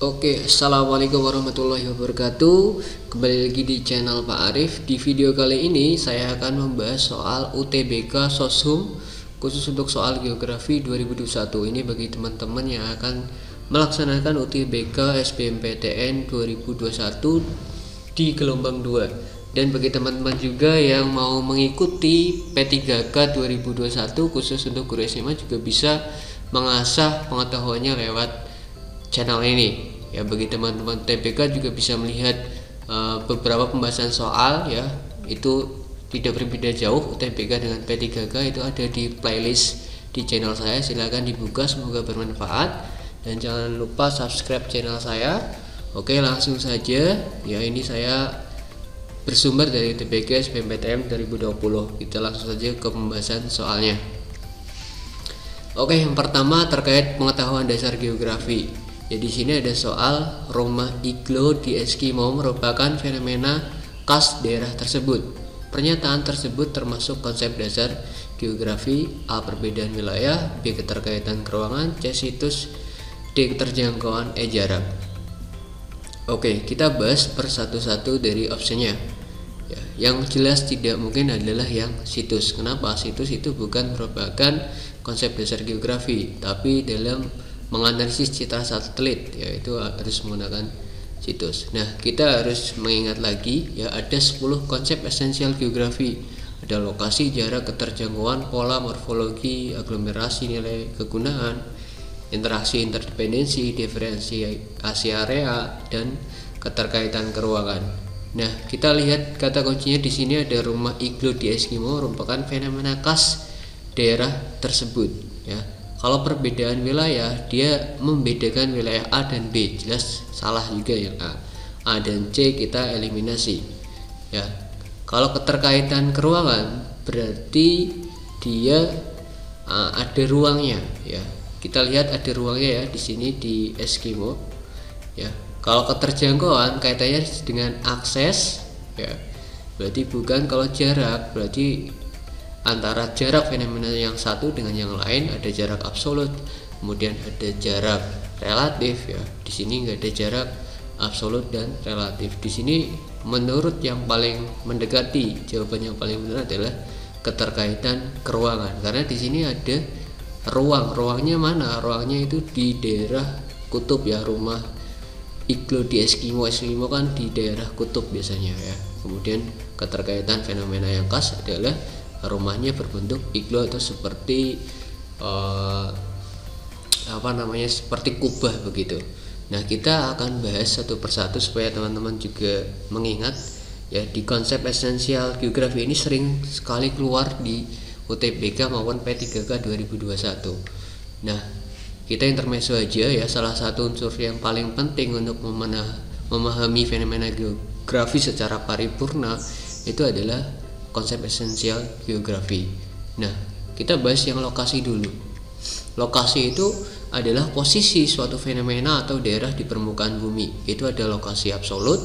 Oke, assalamualaikum warahmatullahi wabarakatuh. Kembali lagi di channel Pak Arif. Di video kali ini saya akan membahas soal UTBK Soshum khusus untuk soal geografi 2021. Ini bagi teman-teman yang akan melaksanakan UTBK SBMPTN 2021 di gelombang 2. Dan bagi teman-teman juga yang mau mengikuti P3K 2021 khusus untuk guru SMA juga bisa mengasah pengetahuannya lewat channel ini. Ya, bagi teman-teman TBK juga bisa melihat beberapa pembahasan soal, ya, itu tidak berbeda jauh UTBK dengan P3K, itu ada di playlist di channel saya. Silahkan dibuka, semoga bermanfaat, dan jangan lupa subscribe channel saya. Oke, langsung saja. Ya, ini saya bersumber dari UTBK SBMPTN 2020. Kita langsung saja ke pembahasan soalnya. Oke, yang pertama terkait pengetahuan dasar geografi. Ya, di sini ada soal rumah iglo di Eskimo merupakan fenomena khas daerah tersebut. Pernyataan tersebut termasuk konsep dasar geografi: A. Perbedaan wilayah, B. Keterkaitan keruangan, C. Situs, D. Keterjangkauan, E. Jarak. Oke, kita bahas per satu-satu dari opsinya. Ya, yang jelas tidak mungkin adalah yang situs. Kenapa? Situs itu bukan merupakan konsep dasar geografi, tapi dalam menganalisis citra satelit, yaitu harus menggunakan situs. Nah, kita harus mengingat lagi, ya, ada 10 konsep esensial geografi. Ada lokasi, jarak, keterjangkauan, pola, morfologi, aglomerasi, nilai kegunaan, interaksi, interdependensi, diferensiasi area, dan keterkaitan keruangan. Nah, kita lihat kata kuncinya di sini ada rumah iglo di Eskimo merupakan fenomena khas daerah tersebut, ya. Kalau perbedaan wilayah, dia membedakan wilayah A dan B, jelas salah juga yang A. A dan C kita eliminasi. Ya. Kalau keterkaitan keruangan, berarti dia ada ruangnya, ya. Kita lihat ada ruangnya, ya, di sini di Eskimo, ya. Kalau keterjangkauan kaitannya dengan akses, ya. Berarti bukan. Kalau jarak, berarti antara jarak fenomena yang satu dengan yang lain ada jarak absolut, kemudian ada jarak relatif, ya. Di sini nggak ada jarak absolut dan relatif. Di sini menurut yang paling mendekati, jawaban yang paling benar adalah keterkaitan keruangan, karena di sini ada ruang. Ruangnya mana? Ruangnya itu di daerah kutub, ya. Rumah iglo di Eskimo kan di daerah kutub biasanya, ya. Kemudian keterkaitan fenomena yang khas adalah rumahnya berbentuk iglo atau seperti seperti kubah begitu. Nah, kita akan bahas satu persatu supaya teman-teman juga mengingat, ya. Di konsep esensial geografi ini sering sekali keluar di UTBK maupun P3K 2021. Nah, kita intermezzo aja, ya. Salah satu unsur yang paling penting untuk memahami fenomena geografi secara paripurna itu adalah konsep esensial geografi. Nah, kita bahas yang lokasi dulu. Lokasi itu adalah posisi suatu fenomena atau daerah di permukaan bumi. Itu ada lokasi absolut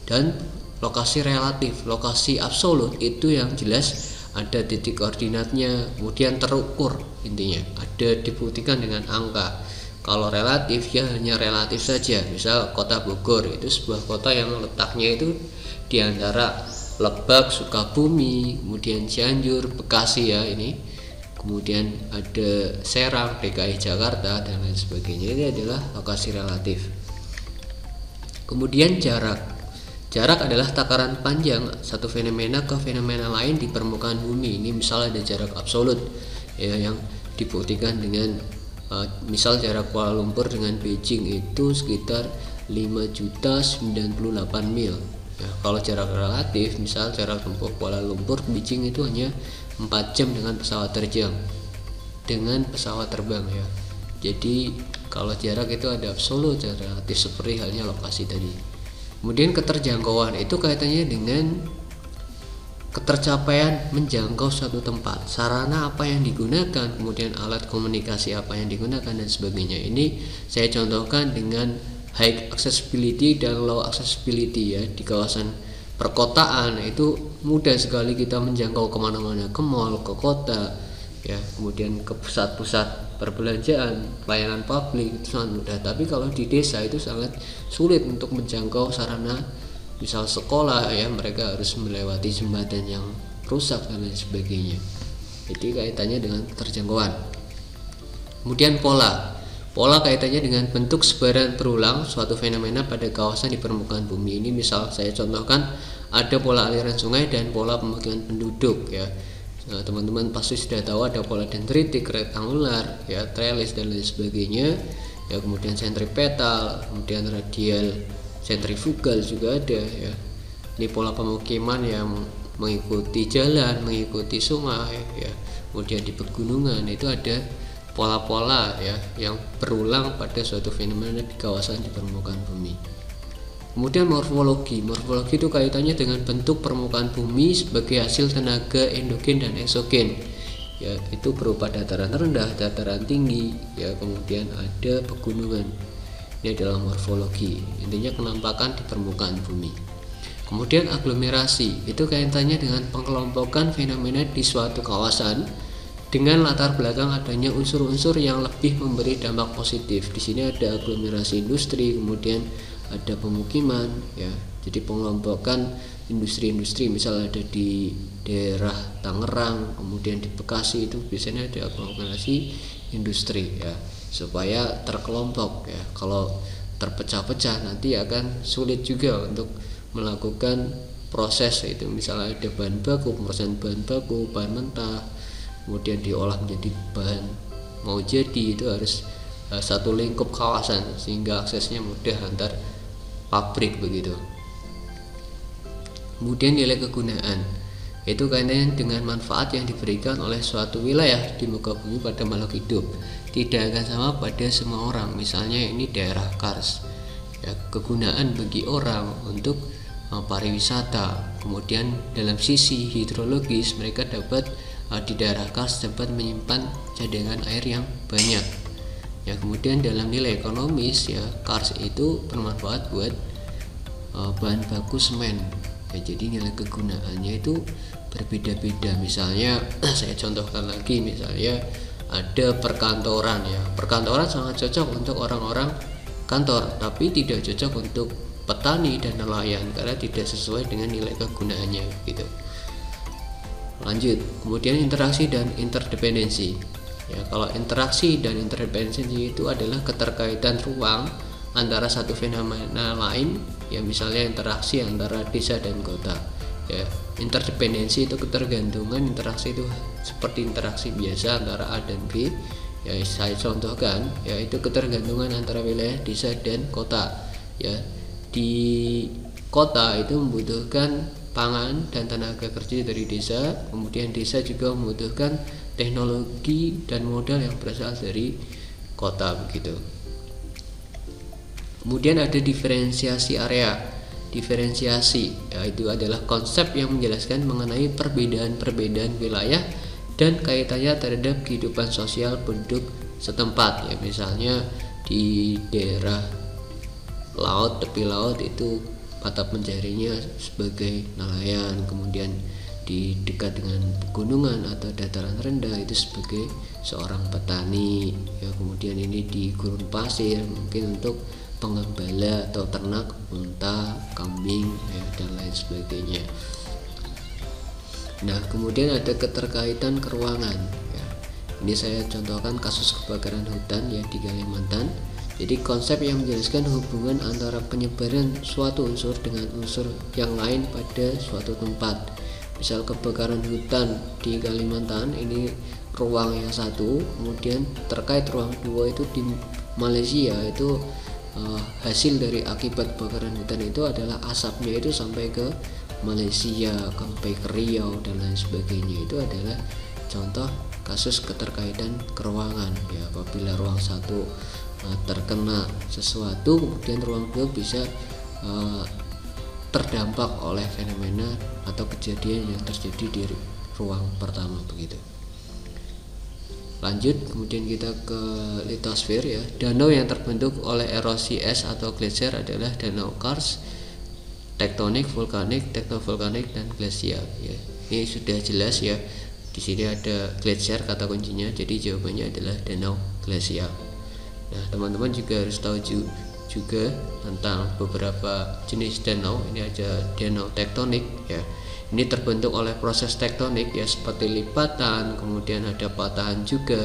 dan lokasi relatif. Lokasi absolut itu yang jelas ada titik koordinatnya, kemudian terukur, intinya ada dibuktikan dengan angka. Kalau relatif, ya hanya relatif saja. Misal kota Bogor itu sebuah kota yang letaknya itu di antara Lebak, Sukabumi, kemudian Cianjur, Bekasi, ya, ini. Kemudian ada Serang, DKI Jakarta, dan lain sebagainya. Ini adalah lokasi relatif. Kemudian jarak. Jarak adalah takaran panjang satu fenomena ke fenomena lain di permukaan bumi. Ini misalnya ada jarak absolut, ya, yang dibuktikan dengan misal jarak Kuala Lumpur dengan Beijing itu sekitar 5.098 mil. Ya, kalau jarak relatif, misal jarak tempuh Kuala Lumpur Beijing itu hanya 4 jam dengan pesawat terbang, ya. Jadi kalau jarak itu ada absolut, jarak relatif, seperti halnya lokasi tadi. Kemudian keterjangkauan itu kaitannya dengan ketercapaian menjangkau suatu tempat, sarana apa yang digunakan, kemudian alat komunikasi apa yang digunakan, dan sebagainya. Ini saya contohkan dengan high accessibility dan low accessibility, ya. Di kawasan perkotaan itu mudah sekali kita menjangkau kemana-mana, ke mall, ke kota, ya, kemudian ke pusat-pusat perbelanjaan, pelayanan publik itu sangat mudah. Tapi kalau di desa itu sangat sulit untuk menjangkau sarana, misal sekolah ya, mereka harus melewati jembatan yang rusak dan lain sebagainya. Itu kaitannya dengan keterjangkauan. Kemudian pola kaitannya dengan bentuk sebaran berulang suatu fenomena pada kawasan di permukaan bumi. Ini misal saya contohkan, ada pola aliran sungai dan pola pemukiman penduduk ya. Nah, teman-teman pasti sudah tahu ada pola dendritik, rektangular, ya, trellis dan lain sebagainya. Ya, kemudian sentripetal, kemudian radial, sentrifugal juga ada ya. Ini pola pemukiman yang mengikuti jalan, mengikuti sungai ya. Kemudian di pegunungan itu ada pola-pola ya yang berulang pada suatu fenomena di kawasan di permukaan bumi. Kemudian morfologi itu kaitannya dengan bentuk permukaan bumi sebagai hasil tenaga endogen dan eksogen ya, itu berupa dataran rendah, dataran tinggi ya, kemudian ada pegunungan. Ini adalah morfologi, intinya penampakan di permukaan bumi. Kemudian aglomerasi itu kaitannya dengan pengelompokan fenomena di suatu kawasan dengan latar belakang adanya unsur-unsur yang lebih memberi dampak positif. Di sini ada aglomerasi industri, kemudian ada pemukiman ya. Jadi pengelompokan industri-industri, misal ada di daerah Tangerang, kemudian di Bekasi, itu biasanya ada aglomerasi industri ya, supaya terkelompok ya. Kalau terpecah-pecah nanti akan sulit juga untuk melakukan proses itu. Misalnya ada bahan baku, pemrosesan bahan baku, bahan mentah, kemudian diolah menjadi bahan mau jadi, itu harus satu lingkup kawasan sehingga aksesnya mudah antar pabrik begitu. Kemudian nilai kegunaan itu kaitannya dengan manfaat yang diberikan oleh suatu wilayah di muka bumi pada makhluk hidup. Tidak akan sama pada semua orang. Misalnya ini daerah Kars ya, kegunaan bagi orang untuk pariwisata. Kemudian dalam sisi hidrologis mereka dapat di daerah Kars dapat menyimpan cadangan air yang banyak ya. Kemudian dalam nilai ekonomis ya, Kars itu bermanfaat buat bahan baku semen ya, jadi nilai kegunaannya itu berbeda-beda. Misalnya saya contohkan lagi, misalnya ada perkantoran ya, perkantoran sangat cocok untuk orang-orang kantor, tapi tidak cocok untuk petani dan nelayan karena tidak sesuai dengan nilai kegunaannya gitu. Lanjut, kemudian interaksi dan interdependensi ya. Kalau interaksi dan interdependensi itu adalah keterkaitan ruang antara satu fenomena lain ya, misalnya interaksi antara desa dan kota ya. Interdependensi itu ketergantungan, interaksi itu seperti interaksi biasa antara A dan B ya. Saya contohkan ya, itu ketergantungan antara wilayah desa dan kota ya. Di kota itu membutuhkan pangan dan tenaga kerja dari desa, kemudian desa juga membutuhkan teknologi dan modal yang berasal dari kota begitu. Kemudian ada diferensiasi area. Diferensiasi ya, itu adalah konsep yang menjelaskan mengenai perbedaan-perbedaan wilayah dan kaitannya terhadap kehidupan sosial penduduk setempat ya. Misalnya di daerah laut, tepi laut itu mata pencarinya sebagai nelayan, kemudian di dekat dengan pegunungan atau dataran rendah itu sebagai seorang petani ya. Kemudian ini di gurun pasir mungkin untuk pengembala atau ternak unta, kambing ya, dan lain sebagainya. Nah, kemudian ada keterkaitan keruangan ya. Ini saya contohkan kasus kebakaran hutan ya di Kalimantan. Jadi konsep yang menjelaskan hubungan antara penyebaran suatu unsur dengan unsur yang lain pada suatu tempat. Misal kebakaran hutan di Kalimantan, ini ruang yang satu, kemudian terkait ruang dua itu di Malaysia itu hasil dari akibat kebakaran hutan itu adalah asapnya itu sampai ke Malaysia, sampai ke Riau dan lain sebagainya. Itu adalah contoh kasus keterkaitan keruangan ya. Apabila ruang satu terkena sesuatu, kemudian ruang dua bisa terdampak oleh fenomena atau kejadian yang terjadi di ruang pertama begitu. Lanjut, kemudian kita ke litosfer ya. Danau yang terbentuk oleh erosi es atau glacier adalah danau karst, tektonik, vulkanik, tektovolkanik, dan glasial ya. Ini sudah jelas ya, Di sini ada glacier kata kuncinya, jadi jawabannya adalah danau glasial. Nah, teman-teman juga harus tahu juga tentang beberapa jenis danau. Ini ada danau tektonik ya. Ini terbentuk oleh proses tektonik ya, seperti lipatan, kemudian ada patahan juga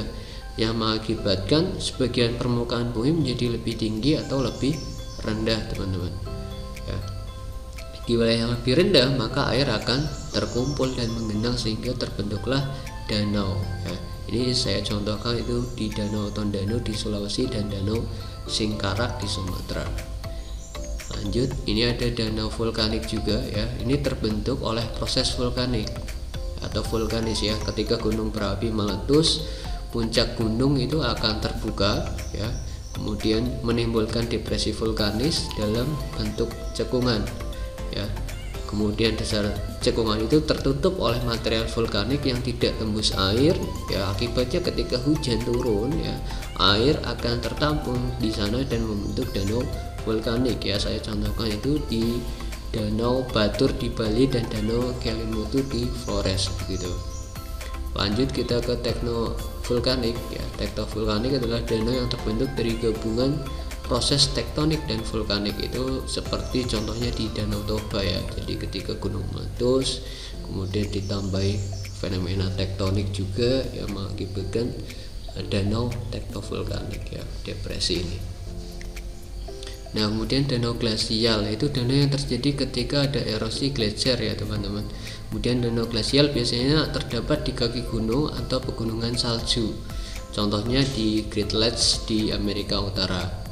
yang mengakibatkan sebagian permukaan bumi menjadi lebih tinggi atau lebih rendah, teman-teman. Ya. Di wilayah yang lebih rendah maka air akan terkumpul dan menggenang sehingga terbentuklah danau ya. Ini saya contohkan itu di Danau Tondano di Sulawesi dan Danau Singkarak di Sumatera. Lanjut, ini ada danau vulkanik juga ya. Ini terbentuk oleh proses vulkanik atau vulkanis ya. Ketika gunung berapi meletus, puncak gunung itu akan terbuka ya. Kemudian menimbulkan depresi vulkanis dalam bentuk cekungan ya. Kemudian dasar cekungan itu tertutup oleh material vulkanik yang tidak tembus air ya. Akibatnya ketika hujan turun ya, air akan tertampung di sana dan membentuk danau vulkanik ya. Saya contohkan itu di Danau Batur di Bali dan Danau Kelimutu di Flores begitu. Lanjut kita ke teknovulkanik ya. Teknovulkanik adalah danau yang terbentuk dari gabungan proses tektonik dan vulkanik, itu seperti contohnya di Danau Toba ya. Jadi ketika gunung meletus kemudian ditambahi fenomena tektonik juga yang mengakibatkan danau tektovulkanik ya, depresi ini. Nah, kemudian danau glasial itu danau yang terjadi ketika ada erosi glacier ya, teman-teman. Kemudian danau glasial biasanya terdapat di kaki gunung atau pegunungan salju. Contohnya di Great Lakes di Amerika Utara.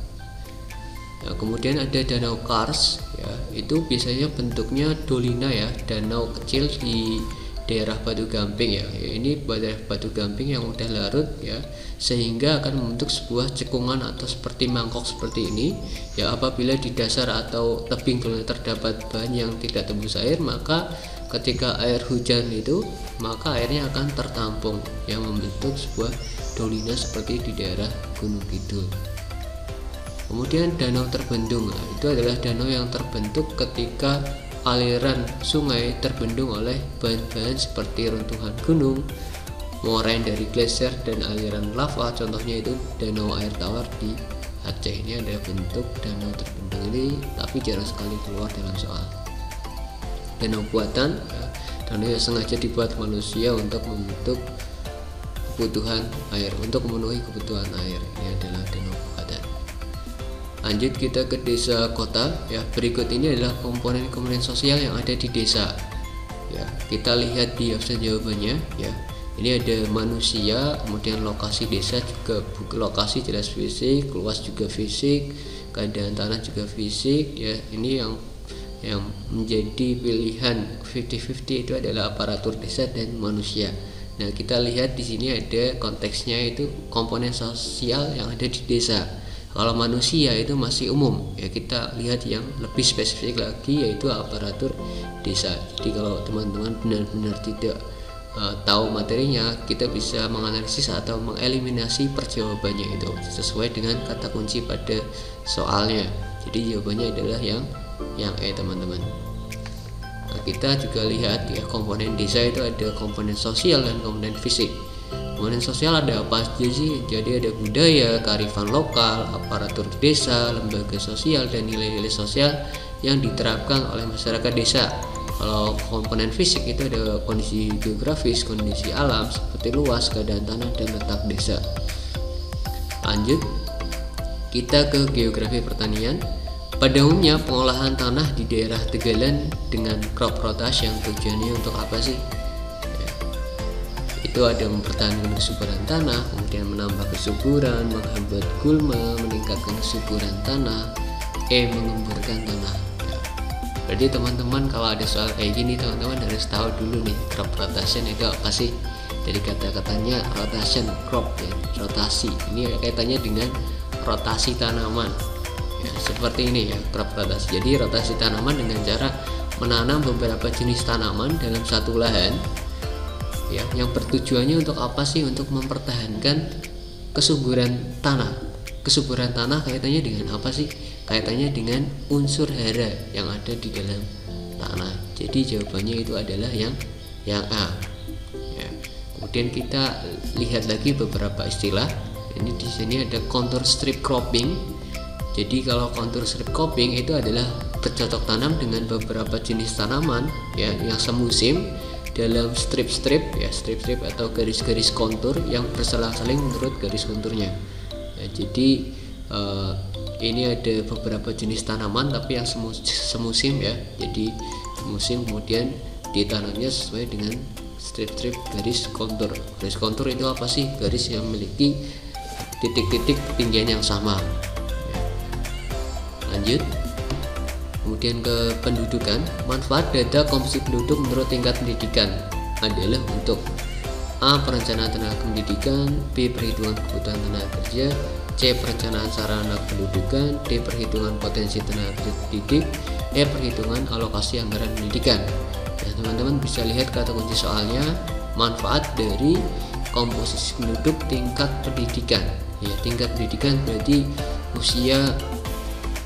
Nah, kemudian ada danau kars ya, itu biasanya bentuknya dolina ya, danau kecil di daerah Batu Gamping ya. Ini daerah Batu Gamping yang udah larut ya, sehingga akan membentuk sebuah cekungan atau seperti mangkok seperti ini ya. Apabila di dasar atau tebing gunung terdapat bahan yang tidak tembus air, maka ketika air hujan itu maka airnya akan tertampung yang membentuk sebuah dolina seperti di daerah Gunung Kidul. Kemudian danau terbendung, nah, itu adalah danau yang terbentuk ketika aliran sungai terbendung oleh bahan-bahan seperti runtuhan gunung, moraine dari glacier dan aliran lava. Contohnya itu danau air tawar di Aceh. Ini ada bentuk danau terbendung ini, tapi jarang sekali keluar dalam soal. Danau buatan ya, danau yang sengaja dibuat manusia untuk membentuk kebutuhan air, untuk memenuhi kebutuhan air. Ini adalah danau buatan. Lanjut kita ke desa kota ya. Berikut ini adalah komponen-komponen sosial yang ada di desa ya. Kita lihat di opsi jawabannya ya. Ini ada manusia, kemudian lokasi desa juga, lokasi jelas fisik, luas juga fisik, keadaan tanah juga fisik ya. Ini yang menjadi pilihan 50-50 itu adalah aparatur desa dan manusia. Nah, kita lihat di sini ada konteksnya, itu komponen sosial yang ada di desa. Kalau manusia itu masih umum ya, kita lihat yang lebih spesifik lagi yaitu aparatur desa. Jadi kalau teman-teman benar-benar tidak tahu materinya, kita bisa menganalisis atau mengeliminasi perjawabannya itu sesuai dengan kata kunci pada soalnya. Jadi jawabannya adalah yang E, teman-teman. Nah, kita juga lihat ya, komponen desa itu ada komponen sosial dan komponen fisik. Komponen sosial ada apa aja sih? Jadi ada budaya, kearifan lokal, aparatur desa, lembaga sosial, dan nilai-nilai sosial yang diterapkan oleh masyarakat desa. Kalau komponen fisik itu ada kondisi geografis, kondisi alam seperti luas, keadaan tanah, dan letak desa. Lanjut, kita ke geografi pertanian. Pada umumnya pengolahan tanah di daerah tegalan dengan crop rotation yang tujuannya untuk apa sih? Itu ada mempertahankan kesuburan tanah, kemudian menambah kesuburan, menghambat gulma, meningkatkan kesuburan tanah, mengemburkan tanah. Jadi teman-teman kalau ada soal kayak gini, teman-teman harus tahu dulu nih crop rotation itu apa sih. Dari kata-katanya rotation, crop ya, rotasi. Ini kaitannya dengan rotasi tanaman. Ya, seperti ini ya, crop rotasi. Jadi rotasi tanaman dengan cara menanam beberapa jenis tanaman dalam satu lahan. Ya, yang bertujuannya untuk apa sih? Untuk mempertahankan kesuburan tanah. Kesuburan tanah kaitannya dengan apa sih? Kaitannya dengan unsur hara yang ada di dalam tanah. Jadi jawabannya itu adalah yang A. Ya. Kemudian kita lihat lagi beberapa istilah. Ini di sini ada contour strip cropping. Jadi kalau contour strip cropping itu adalah bercocok tanam dengan beberapa jenis tanaman ya yang semusim dalam strip-strip ya, strip-strip atau garis-garis kontur yang berselang-seling menurut garis konturnya. Ya, jadi ini ada beberapa jenis tanaman tapi yang semusim ya. Jadi semusim kemudian ditanamnya sesuai dengan strip-strip garis kontur. Garis kontur itu apa sih? Garis yang memiliki titik-titik ketinggian yang sama. Lanjut. Kemudian ke pendudukan. Manfaat data komposisi penduduk menurut tingkat pendidikan adalah untuk A. Perencanaan tenaga pendidikan, B. Perhitungan kebutuhan tenaga kerja, C. Perencanaan sarana pendidikan, D. Perhitungan potensi tenaga kerja terdidik, E. Perhitungan alokasi anggaran pendidikan. Nah, teman-teman bisa lihat kata kunci soalnya, manfaat dari komposisi penduduk tingkat pendidikan. Ya, tingkat pendidikan berarti usia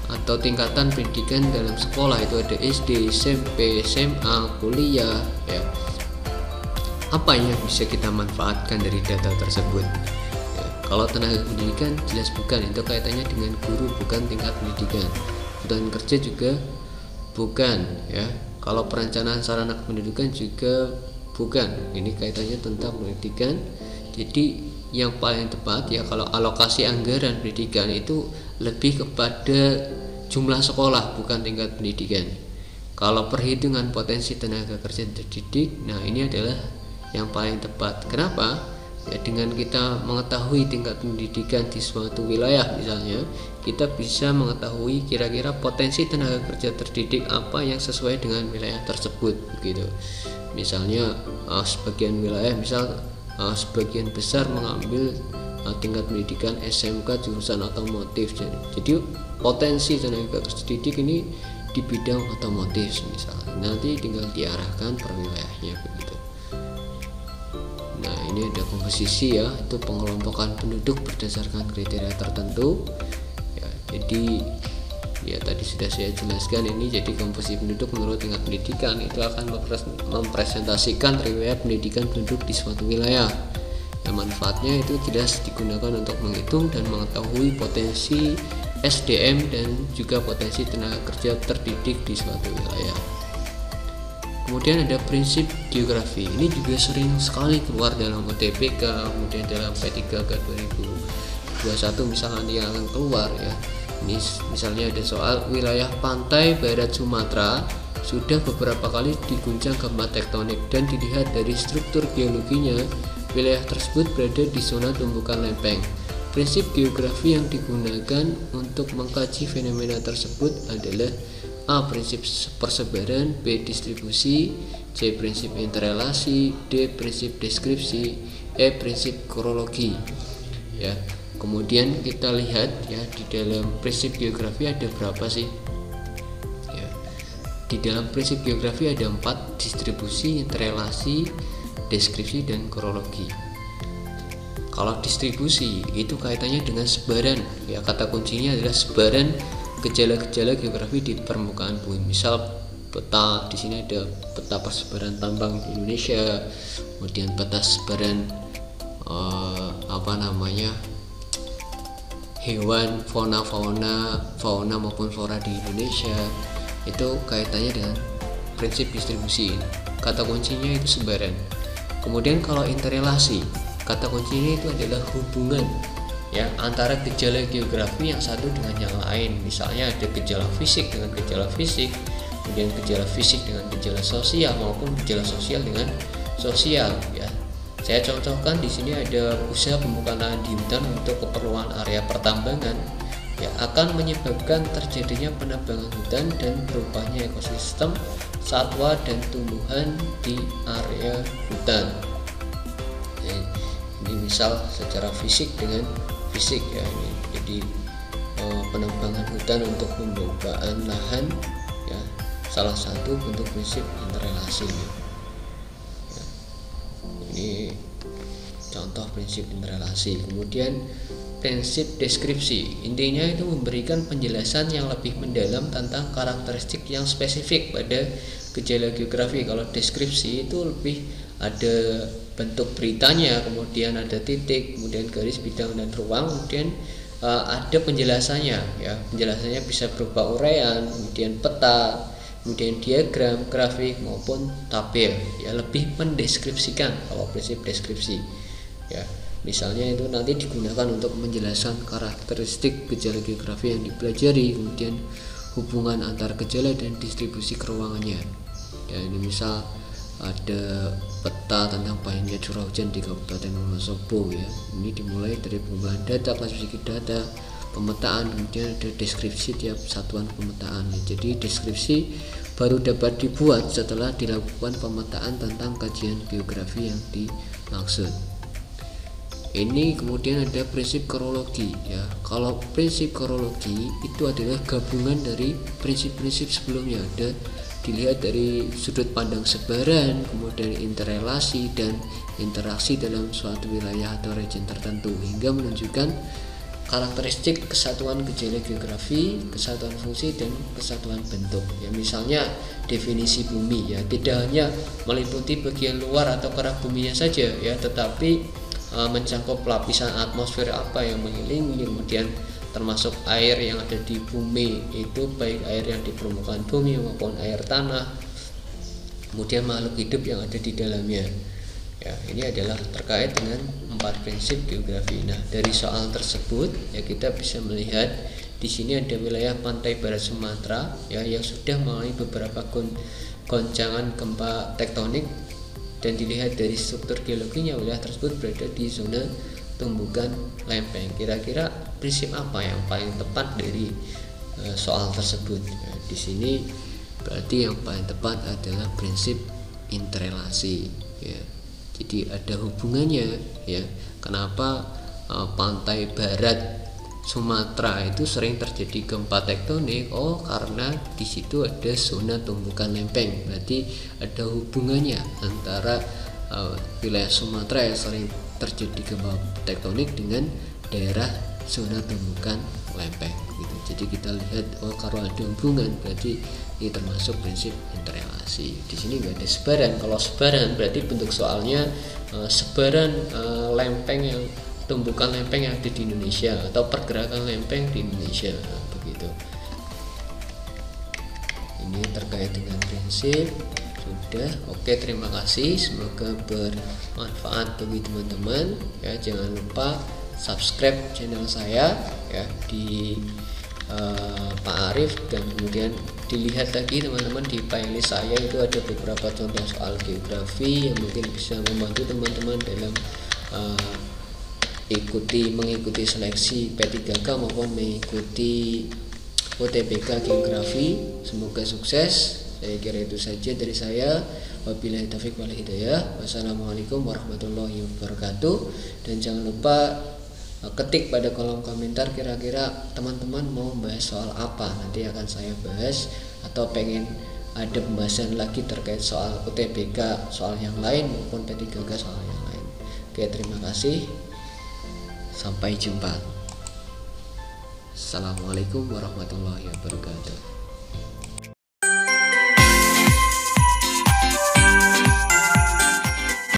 atau tingkatan pendidikan dalam sekolah itu ada SD, SMP, SMA, kuliah ya. Apa yang bisa kita manfaatkan dari data tersebut? Ya, kalau tenaga pendidikan jelas bukan, itu kaitannya dengan guru, bukan tingkat pendidikan. Kebutuhan kerja juga bukan ya. Kalau perencanaan sarana kependudukan juga bukan. Ini kaitannya tentang pendidikan. Jadi yang paling tepat ya kalau alokasi anggaran pendidikan itu lebih kepada jumlah sekolah bukan tingkat pendidikan. Kalau perhitungan potensi tenaga kerja terdidik, nah ini adalah yang paling tepat. Kenapa? Ya, dengan kita mengetahui tingkat pendidikan di suatu wilayah misalnya, kita bisa mengetahui kira-kira potensi tenaga kerja terdidik apa yang sesuai dengan wilayah tersebut begitu. Misalnya sebagian wilayah sebagian besar mengambil tingkat pendidikan SMK jurusan otomotif. Jadi potensi tenaga kerja terdidik ini di bidang otomotif misalnya. Nanti tinggal diarahkan per wilayahnya begitu. Nah, ini ada komposisi ya, itu pengelompokan penduduk berdasarkan kriteria tertentu. Ya, jadi ya tadi sudah saya jelaskan ini. Jadi komposisi penduduk menurut tingkat pendidikan itu akan mempresentasikan riwayat pendidikan penduduk di suatu wilayah. Manfaatnya itu jelas digunakan untuk menghitung dan mengetahui potensi SDM dan juga potensi tenaga kerja terdidik di suatu wilayah. Kemudian ada prinsip geografi. Ini juga sering sekali keluar dalam UTBK, kemudian dalam P3K 2021 misalkan dia akan keluar ya. Ini misalnya ada soal wilayah pantai barat Sumatera sudah beberapa kali diguncang gempa tektonik dan dilihat dari struktur geologinya wilayah tersebut berada di zona tumbukan lempeng. Prinsip geografi yang digunakan untuk mengkaji fenomena tersebut adalah A. Prinsip persebaran, B. Distribusi, C. Prinsip interrelasi, D. Prinsip deskripsi, E. Prinsip korologi. Ya, kemudian kita lihat ya di dalam prinsip geografi ada berapa sih? Ya, di dalam prinsip geografi ada 4: distribusi, interrelasi, deskripsi, dan korologi. Kalau distribusi itu kaitannya dengan sebaran ya, kata kuncinya adalah sebaran gejala-gejala geografi di permukaan bumi. Misal peta, di sini ada peta persebaran tambang di Indonesia, kemudian peta sebaran hewan, fauna maupun flora di Indonesia. Itu kaitannya dengan prinsip distribusi. Kata kuncinya itu sebaran. Kemudian kalau interrelasi, kata kuncinya itu adalah hubungan ya antara gejala geografi yang satu dengan yang lain. Misalnya ada gejala fisik dengan gejala fisik, kemudian gejala fisik dengan gejala sosial maupun gejala sosial dengan sosial ya. Saya contohkan di sini ada usaha pembukaan lahan di hutan untuk keperluan area pertambangan ya, akan menyebabkan terjadinya penebangan hutan dan berubahnya ekosistem satwa dan tumbuhan di area hutan. Ini misal secara fisik dengan fisik ya, ini jadi penebangan hutan untuk pembukaan lahan ya, salah satu bentuk prinsip interrelasi ya. Ini contoh prinsip interrelasi. Kemudian prinsip deskripsi, intinya itu memberikan penjelasan yang lebih mendalam tentang karakteristik yang spesifik pada gejala geografi. Kalau deskripsi itu lebih ada bentuk beritanya, kemudian ada titik, kemudian garis, bidang, dan ruang, kemudian ada penjelasannya ya. Penjelasannya bisa berupa uraian, kemudian peta, kemudian diagram, grafik maupun tabel ya, lebih mendeskripsikan kalau prinsip deskripsi ya. Misalnya itu nanti digunakan untuk menjelaskan karakteristik gejala geografi yang dipelajari, kemudian hubungan antar gejala dan distribusi keruangannya ya. Ini misal ada peta tentang banyaknya curah hujan di Kabupaten Wonosobo ya. Ini dimulai dari pengumpulan data, klasifikasi data, pemetaan, kemudian ada deskripsi tiap satuan pemetaan ya. Jadi deskripsi baru dapat dibuat setelah dilakukan pemetaan tentang kajian geografi yang dimaksud. Ini kemudian ada prinsip korologi ya. Kalau prinsip korologi itu adalah gabungan dari prinsip-prinsip sebelumnya. Ada dilihat dari sudut pandang sebaran, kemudian interrelasi dan interaksi dalam suatu wilayah atau region tertentu, hingga menunjukkan karakteristik kesatuan gejala geografi, kesatuan fungsi, dan kesatuan bentuk ya. Misalnya definisi bumi ya, tidak hanya meliputi bagian luar atau kerak buminya saja ya, tetapi mencakup lapisan atmosfer apa yang mengelilingi, kemudian termasuk air yang ada di bumi, itu baik air yang di permukaan bumi maupun air tanah, kemudian makhluk hidup yang ada di dalamnya ya. Ini adalah terkait dengan 4 prinsip geografi. Nah, dari soal tersebut ya kita bisa melihat di sini ada wilayah pantai barat Sumatera ya, yang sudah mengalami beberapa goncangan gempa tektonik, dan dilihat dari struktur geologinya wilayah tersebut berada di zona tumbukan lempeng. Kira-kira prinsip apa yang paling tepat dari soal tersebut ya, di sini berarti yang paling tepat adalah prinsip interrelasi ya. Jadi ada hubungannya ya, kenapa pantai barat Sumatera itu sering terjadi gempa tektonik. Oh, karena di situ ada zona tumbukan lempeng. Berarti ada hubungannya antara wilayah Sumatera yang sering terjadi gempa tektonik dengan daerah zona tumbukan lempeng gitu. Jadi kita lihat, oh kalau ada hubungan berarti ini termasuk prinsip interrelasi. Di sini nggak ada sebaran. Kalau sebaran berarti bentuk soalnya sebaran lempeng yang tumbukan lempeng yang ada di Indonesia atau pergerakan lempeng di Indonesia begitu. Ini terkait dengan prinsip. Sudah, oke, terima kasih, semoga bermanfaat bagi teman-teman ya. Jangan lupa subscribe channel saya ya di Pak Arif, dan kemudian dilihat lagi teman-teman di playlist saya, itu ada beberapa contoh soal geografi yang mungkin bisa membantu teman-teman dalam mengikuti seleksi P3K maupun mengikuti UTBK geografi. Semoga sukses. Saya kira itu saja dari saya. Wabillahi taufiq wal hidayah. Wassalamualaikum warahmatullahi wabarakatuh. Dan jangan lupa ketik pada kolom komentar kira-kira teman-teman mau bahas soal apa, nanti akan saya bahas, atau pengen ada pembahasan lagi terkait soal UTBK, soal yang lain maupun P3K soal yang lain. Oke, terima kasih. Sampai jumpa. Assalamualaikum warahmatullahi wabarakatuh.